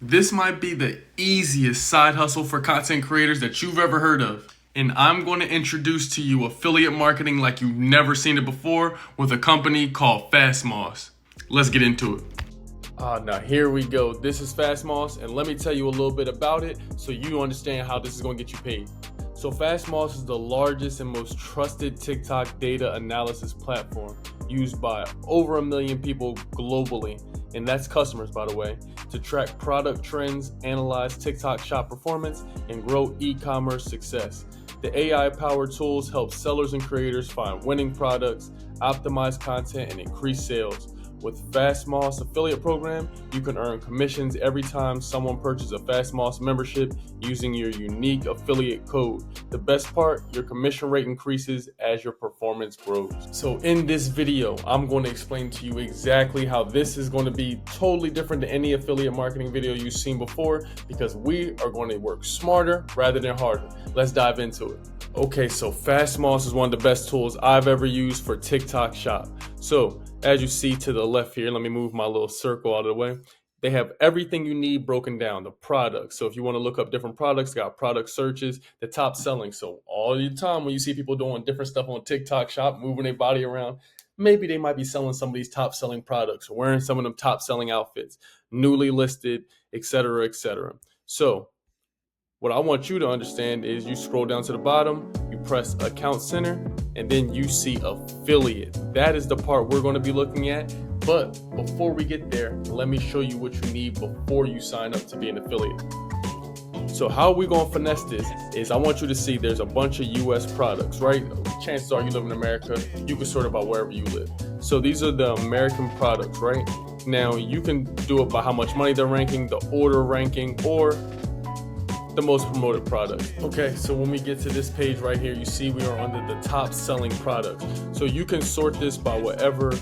This might be the easiest side hustle for content creators that you've ever heard of. And I'm going to introduce to you affiliate marketing like you've never seen it before with a company called Fastmoss. Let's get into it. Now here we go. This is Fastmoss, and let me tell you a little bit about it so you understand how this is going to get you paid. So Fastmoss is the largest and most trusted TikTok data analysis platform used by over 1 million people globally, and that's customers, by the way, to track product trends, analyze TikTok shop performance, and grow e-commerce success. The AI-powered tools help sellers and creators find winning products, optimize content, and increase sales. With Fastmoss affiliate program, you can earn commissions every time someone purchases a Fastmoss membership using your unique affiliate code. The best part, your commission rate increases as your performance grows. So in this video, I'm going to explain to you exactly how this is going to be totally different than any affiliate marketing video you've seen before, because we are going to work smarter rather than harder. Let's dive into it. Okay, so Fastmoss is one of the best tools I've ever used for TikTok Shop. So as you see to the left here, let me move my little circle out of the way. They have everything you need broken down, the products. So if you want to look up different products, got product searches, the top selling. So all the time when you see people doing different stuff on TikTok Shop, moving their body around, maybe they might be selling some of these top selling products, or wearing some of them top selling outfits, newly listed, etc., etc. So what I want you to understand is you scroll down to the bottom, you press Account Center, and then you see Affiliate. That is the part we're going to be looking at. But before we get there, let me show you what you need before you sign up to be an affiliate. So how we going to finesse this is I want you to see there's a bunch of US products, right? Chances are you live in America, you can sort it by wherever you live. So these are the American products, right? Now you can do it by how much money they're ranking, the order ranking, or the most promoted product. Okay, so when we get to this page right here, you see we are under the top selling products. So you can sort this by whatever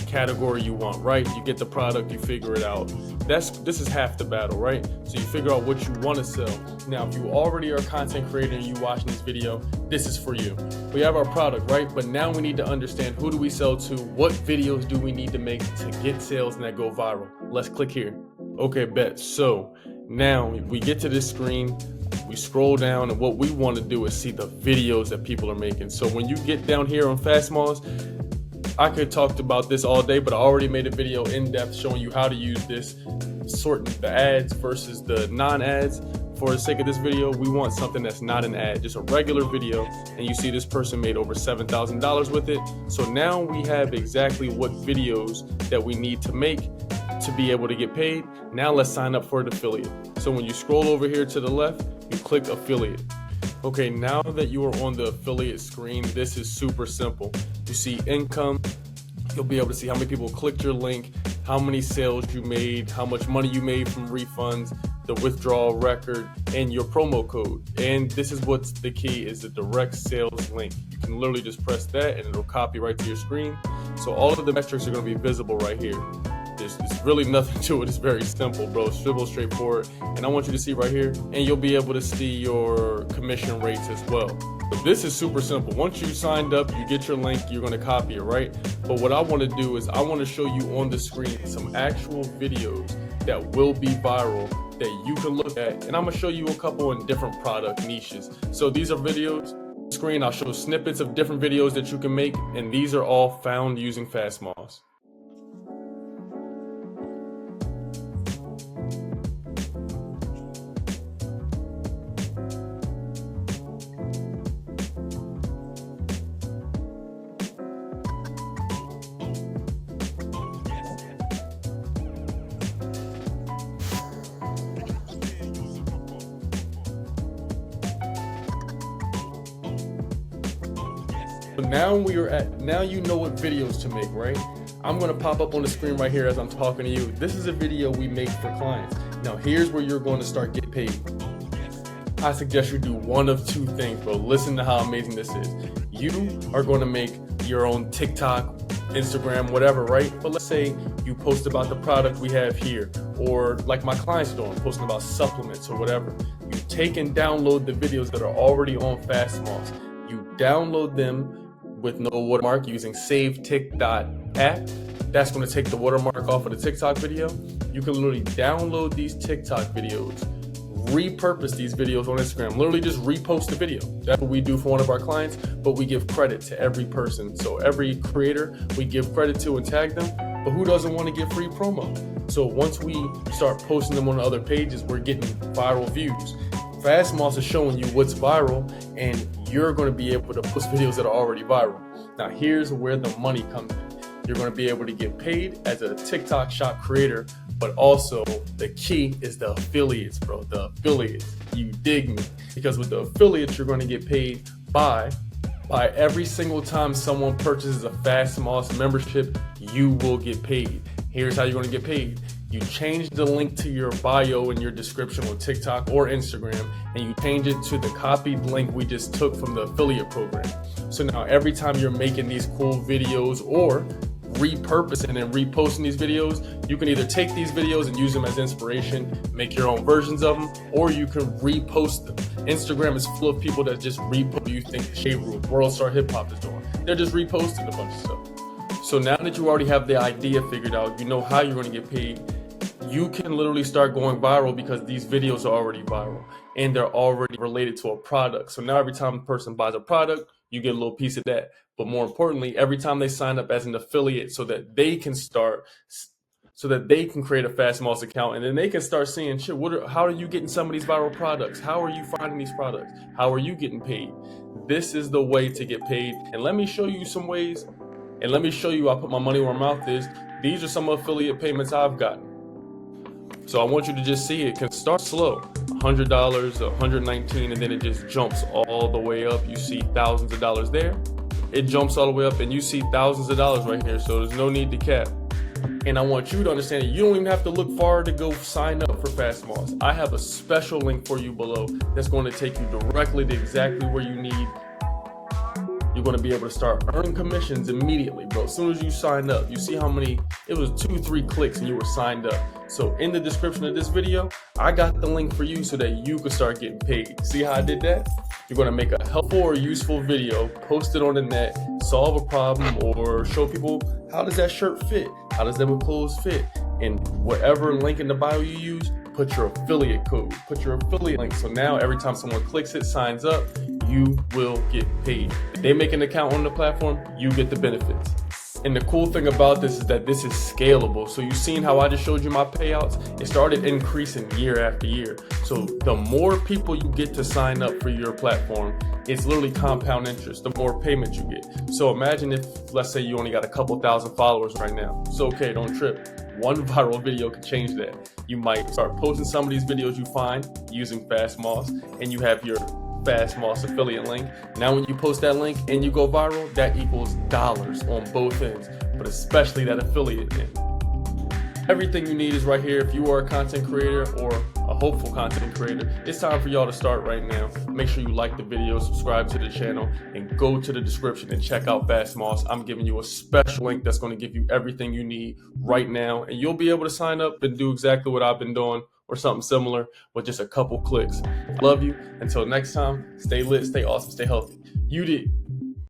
category you want, right? You get the product, you figure it out. This is half the battle, right? So you figure out what you want to sell. Now, if you already are a content creator and you watching this video, this is for you. We have our product, right? But now we need to understand, who do we sell to? What videos do we need to make to get sales and that go viral? Let's click here. Okay, bet. So now we get to this screen, we scroll down, and what we want to do is see the videos that people are making. So when you get down here on Fastmoss, I could talk about this all day, but I already made a video in depth showing you how to use this, sorting the ads versus the non-ads. For the sake of this video, we want something that's not an ad, just a regular video. And you see this person made over $7,000 with it. So now we have exactly what videos that we need to make to be able to get paid. Now let's sign up for an affiliate. So when you scroll over here to the left, you click affiliate. Okay, now that you are on the affiliate screen, this is super simple. You see income, you'll be able to see how many people clicked your link, how many sales you made, how much money you made from refunds, the withdrawal record, and your promo code. And this is what's the key, is the direct sales link. You can literally just press that and it'll copy right to your screen. So all of the metrics are going to be visible right here. There's really nothing to it. It's very simple, bro. Simple, straightforward. And I want you to see right here, and you'll be able to see your commission rates as well. But this is super simple. Once you signed up, you get your link, you're going to copy it, right? But what I want to do is I want to show you on the screen some actual videos that will be viral that you can look at. And I'm going to show you a couple in different product niches. So these are videos. On the screen, I'll show snippets of different videos that you can make, and these are all found using Fastmoss. Now you know what videos to make, right? I'm gonna pop up on the screen right here as I'm talking to you. This is a video we make for clients. Now here's where you're going to start getting paid. I suggest you do one of two things, bro. Listen to how amazing this is. You are going to make your own TikTok, Instagram, whatever, right? But let's say you post about the product we have here, or like my clients doing, posting about supplements or whatever. You take and download the videos that are already on Fastmoss. You download them with no watermark using SaveTik.app. That's going to take the watermark off of the TikTok video. You can literally download these TikTok videos, repurpose these videos on Instagram, literally just repost the video. That's what we do for one of our clients, but we give credit to every person. So every creator we give credit to and tag them, but who doesn't want to get free promo? So once we start posting them on other pages, we're getting viral views. Fastmoss is showing you what's viral, and you're going to be able to post videos that are already viral. Now here's where the money comes in. You're going to be able to get paid as a TikTok shop creator, but also the key is the affiliates, bro. The affiliates, you dig me? Because with the affiliates, you're going to get paid by every single time someone purchases a Fastmoss membership, you will get paid. Here's how you're going to get paid. You change the link to your bio in your description on TikTok or Instagram, and you change it to the copied link we just took from the affiliate program. So now every time you're making these cool videos or repurposing and reposting these videos, you can either take these videos and use them as inspiration, make your own versions of them, or you can repost them. Instagram is full of people that just repost you think the Shade Room, World Star Hip Hop is doing. They're just reposting a bunch of stuff. So now that you already have the idea figured out, you know how you're going to get paid, you can literally start going viral because these videos are already viral and they're already related to a product. So now every time a person buys a product, you get a little piece of that. But more importantly, every time they sign up as an affiliate so that they can create a Fastmoss account, and then they can start seeing, shit, how are you getting some of these viral products? How are you finding these products? How are you getting paid? This is the way to get paid. And let me show you some ways, and let me show you, I put my money where my mouth is. These are some affiliate payments I've gotten. So I want you to just see it can start slow, $100, $119, and then it just jumps all the way up. You see thousands of dollars there. It jumps all the way up, and you see thousands of dollars right here. So there's no need to cap. And I want you to understand that you don't even have to look far to go sign up for Fastmoss. I have a special link for you below that's going to take you directly to exactly where you need. You're going to be able to start earning commissions immediately, bro. As soon as you sign up, you see how many, it was 2-3 clicks and you were signed up. So in the description of this video, I got the link for you so that you can start getting paid. See how I did that? You're going to make a helpful or useful video, post it on the net, solve a problem, or show people how does that shirt fit? How does them clothes fit? And whatever link in the bio you use, put your affiliate code, put your affiliate link. So now every time someone clicks it, signs up, you will get paid. If they make an account on the platform, you get the benefits. And the cool thing about this is that this is scalable. So you've seen how I just showed you my payouts. It started increasing year after year. So the more people you get to sign up for your platform, it's literally compound interest, the more payment you get. So imagine if, let's say you only got a couple thousand followers right now. It's okay, don't trip. One viral video could change that. You might start posting some of these videos you find using Fastmoss, and you have your Fastmoss affiliate link. Now when you post that link and you go viral, that equals dollars on both ends, but especially that affiliate end. Everything you need is right here. If you are a content creator or a hopeful content creator, it's time for y'all to start right now. Make sure you like the video, subscribe to the channel, and go to the description and check out Fastmoss. I'm giving you a special link that's going to give you everything you need right now, and you'll be able to sign up and do exactly what I've been doing or something similar with just a couple clicks. I love you. Until next time, stay lit, stay awesome, stay healthy. You did.